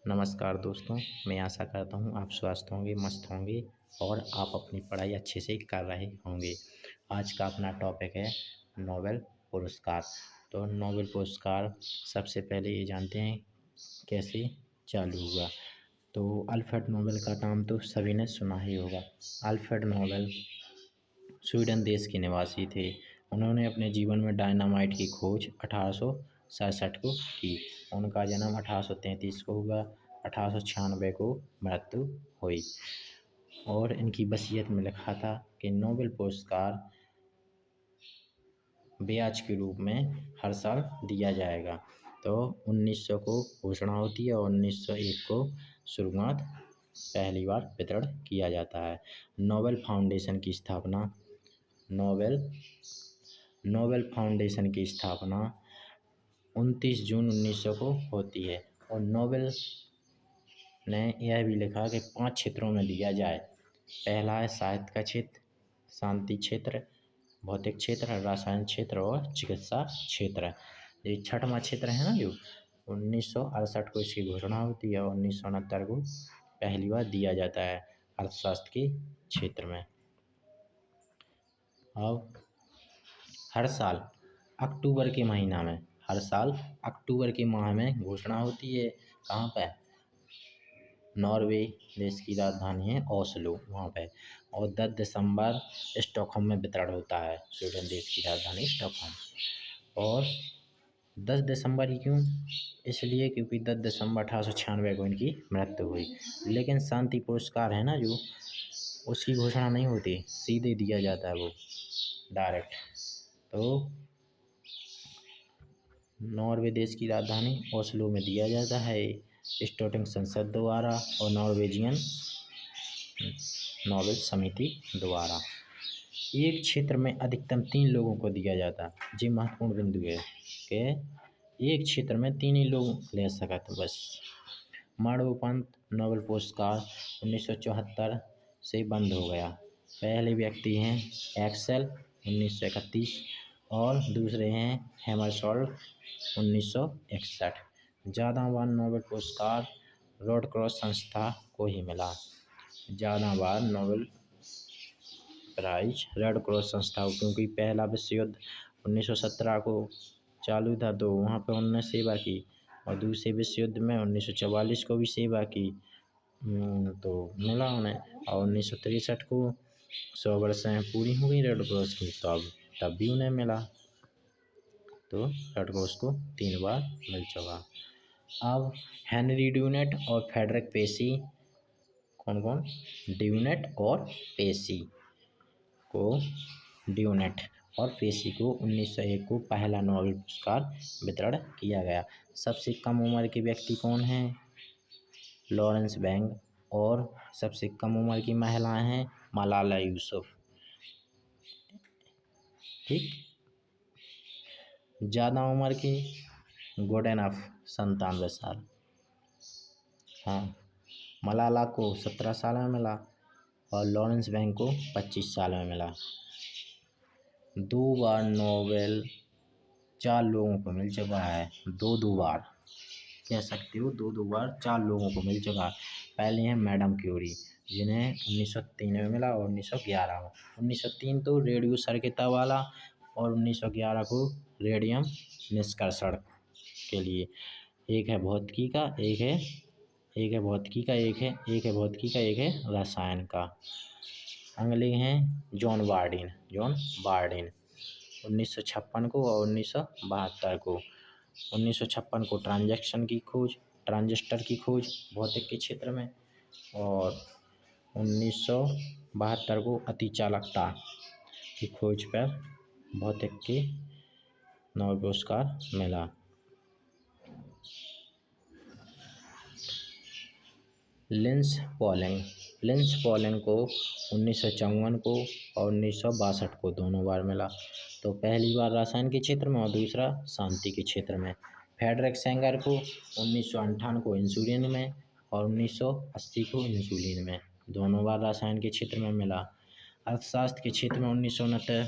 नमस्कार दोस्तों, मैं आशा करता हूँ आप स्वस्थ होंगे, मस्त होंगे और आप अपनी पढ़ाई अच्छे से कर रहे होंगे। आज का अपना टॉपिक है नोबेल पुरस्कार। तो नोबेल पुरस्कार सबसे पहले ये जानते हैं कैसे चालू हुआ। तो अल्फ्रेड नोबेल का नाम तो सभी ने सुना ही होगा। अल्फ्रेड नोबेल स्वीडन देश के निवासी थे। उन्होंने अपने जीवन में डायनामाइट की खोज 1867 को की। उनका जन्म 1833 को हुआ। 1896 को मृत्यु हुई और इनकी वसीयत में लिखा था कि नोबेल पुरस्कार ब्याज के रूप में हर साल दिया जाएगा। तो 1900 को घोषणा होती है और 1901 को शुरुआत पहली बार वितरण किया जाता है। नोबेल फाउंडेशन की स्थापना नोबेल नोबेल फाउंडेशन की स्थापना 29 जून 1900 को होती है और नोबेल ने यह भी लिखा कि 5 क्षेत्रों में दिया जाए। पहला है साहित्य का क्षेत्र, शांति क्षेत्र, भौतिक क्षेत्र, रसायन क्षेत्र और चिकित्सा क्षेत्र। ये छठवां क्षेत्र है ना, जो 1968 को इसकी घोषणा होती है और 1969 को पहली बार दिया जाता है अर्थशास्त्र के क्षेत्र में। अब हर साल अक्टूबर के महीना में हर साल अक्टूबर के माह में घोषणा होती है। कहाँ पे? नॉर्वे देश की राजधानी है ओस्लो, वहाँ पे। और 10 दिसंबर स्टॉकहोम में वितरण होता है। स्वीडन देश की राजधानी स्टॉकहोम। और 10 दिसंबर ही क्यों? इसलिए क्योंकि 10 दिसंबर 1896 को इनकी मृत्यु हुई। लेकिन शांति पुरस्कार है ना, जो उसकी घोषणा नहीं होती, सीधे दिया जाता है वो डायरेक्ट। तो नॉर्वे देश की राजधानी ओस्लो में दिया जाता है स्टोटिंग संसद द्वारा और नॉर्वेजियन नोबेल समिति द्वारा। एक क्षेत्र में अधिकतम 3 लोगों को दिया जाता। जी महत्वपूर्ण बिंदु है कि एक क्षेत्र में 3 ही लोग ले सकते बस। मरणोपरांत नोबेल पुरस्कार 1974 से बंद हो गया। पहले व्यक्ति हैं एक्सेल 1931 और दूसरे हैं हैमरशोल्ड 1961। ज़्यादा बार नोबेल पुरस्कार रेड क्रॉस संस्था को ही मिला। ज़्यादा बार नोबेल प्राइज रेड क्रॉस संस्था को, क्योंकि पहला विश्व युद्ध 1917 को चालू था तो वहाँ पे उन्होंने सेवा की और दूसरे विश्व युद्ध में 1944 को भी सेवा की तो मिला उन्हें। और 1963 को 100 वर्षें पूरी हो गई रेड क्रॉस की, तो तब भी उन्हें मिला। तो रेड क्रॉस को 3 बार मिल चुका। अब हेनरी ड्यूनेट और फ्रेडरिक पेसी कौन कौन? ड्यूनेट और पेसी को ड्यूनेट और पेसी को 1901 को पहला नोबेल पुरस्कार वितरण किया गया। सबसे कम उम्र के व्यक्ति कौन हैं? Lawrence bang. और सबसे कम उम्र की महिलाएं हैं मलाला यूसुफ। ठीक। ज़्यादा उम्र की गोडेनफ 97 साल। हाँ, मलाला को 17 साल में मिला और लॉरेंस बैंग को 25 साल में मिला। 2 बार नोबेल 4 लोगों को मिल चुका है। दो बार कह सकते हो, 2 बार 4 लोगों को मिल चुका है। पहले हैं मैडम क्यूरी, जिन्हें 1903 में मिला और 1911 में। 1903 तो रेडियो सर्किटा वाला और 1911 को रेडियम निष्कर्षण के लिए। एक है भौतिकी का, एक है भौतिकी का, एक है भौतिकी का, एक है रसायन का। अगले हैं जॉन बार्डिन 1956 को और 1972 को। 1956 को ट्रांजिस्टर की खोज भौतिक के क्षेत्र में और 1972 को अतिचालकता की खोज पर भौतिक के नोबेल पुरस्कार मिला। लिंस पॉलिंग को 1954 को और 1962 को दोनों बार मिला। तो पहली बार रसायन के क्षेत्र में और दूसरा शांति के क्षेत्र में। फ्रेडरिक सेंगर को 1958 को इंसुलिन में और 1980 को इंसुलिन में, दोनों बार रसायन के क्षेत्र में मिला। अर्थशास्त्र के क्षेत्र में 1969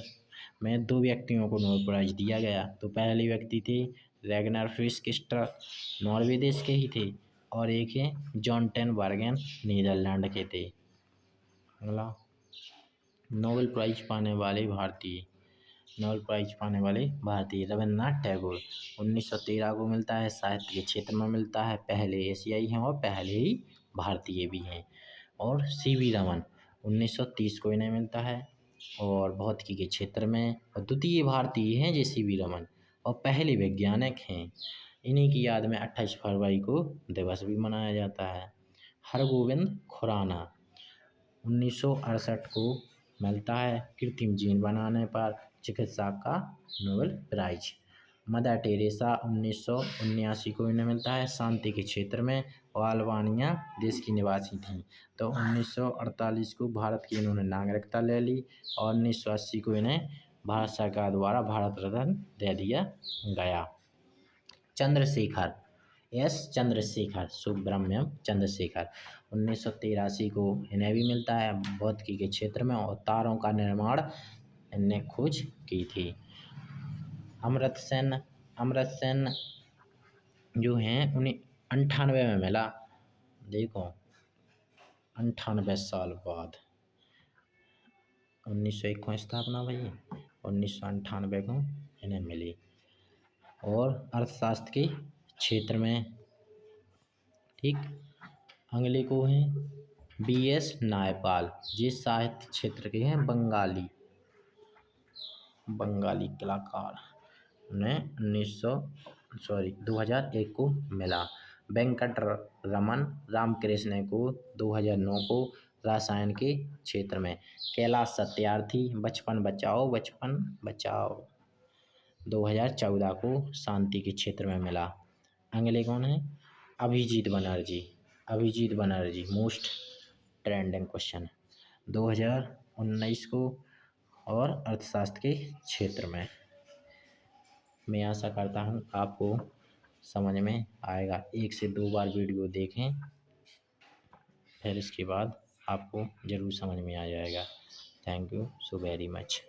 में 2 व्यक्तियों को नोबेल प्राइज दिया गया। तो पहले व्यक्ति थे रैगनर फ्रिश किस्टर, नॉर्वे देश के ही थे, और एक है जॉन टेन बर्गेन, नीदरलैंड के थे। अगला, नोबेल प्राइज पाने वाले भारतीय। नोबेल प्राइज पाने वाले भारतीय रविन्द्रनाथ टैगोर 1913 को मिलता है, साहित्य के क्षेत्र में मिलता है, पहले एशियाई हैं और पहले ही भारतीय भी हैं। और सीवी रमन 1930 को इन्हें मिलता है और भौतिकी के क्षेत्र में, और द्वितीय भारतीय हैं जे सीवी रमन और पहले वैज्ञानिक हैं। इन्हीं की याद में 28 फरवरी को दिवस भी मनाया जाता है। हरगोविंद खुराना 1968 को मिलता है, कृत्रिम जीन बनाने पर चिकित्सा का नोबेल प्राइज। मदर टेरेसा 1979 को इन्हें मिलता है, शांति के क्षेत्र में, और अल्बानिया देश की निवासी थीं। तो 1948 को भारत की इन्होंने नागरिकता ले ली और 1980 को इन्हें भारत सरकार द्वारा भारत रत्न दे दिया गया। चंद्रशेखर चंद्रशेखर सुब्रमण्यम चंद्रशेखर 1983 को इन्हें भी मिलता है, भौतिकी के क्षेत्र में, और तारों का निर्माण इनने खोज की थी। अमर्त्य सेन जो हैं उन्हें 98 में मिला। देखो 98 साल बाद 1901 को स्थापना भई, 1998 को इन्हें मिली। और अर्थशास्त्र के क्षेत्र में, ठीक, अगले को हैं BS नायपाल, ये साहित्य क्षेत्र के हैं, बंगाली कलाकार, उन्हें 2001 को मिला। वेंकट रमन रामकृष्ण को 2009 को रसायन के क्षेत्र में। कैलाश सत्यार्थी बचपन बचाओ 2014 को शांति के क्षेत्र में मिला। अगले कौन है? Abhijit Banerjee most trending question 2019 को, और अर्थशास्त्र के क्षेत्र में। मैं आशा करता हूँ आपको समझ में आएगा। 1 से 2 बार वीडियो देखें, फिर इसके बाद आपको ज़रूर समझ में आ जाएगा। Thank you so very much.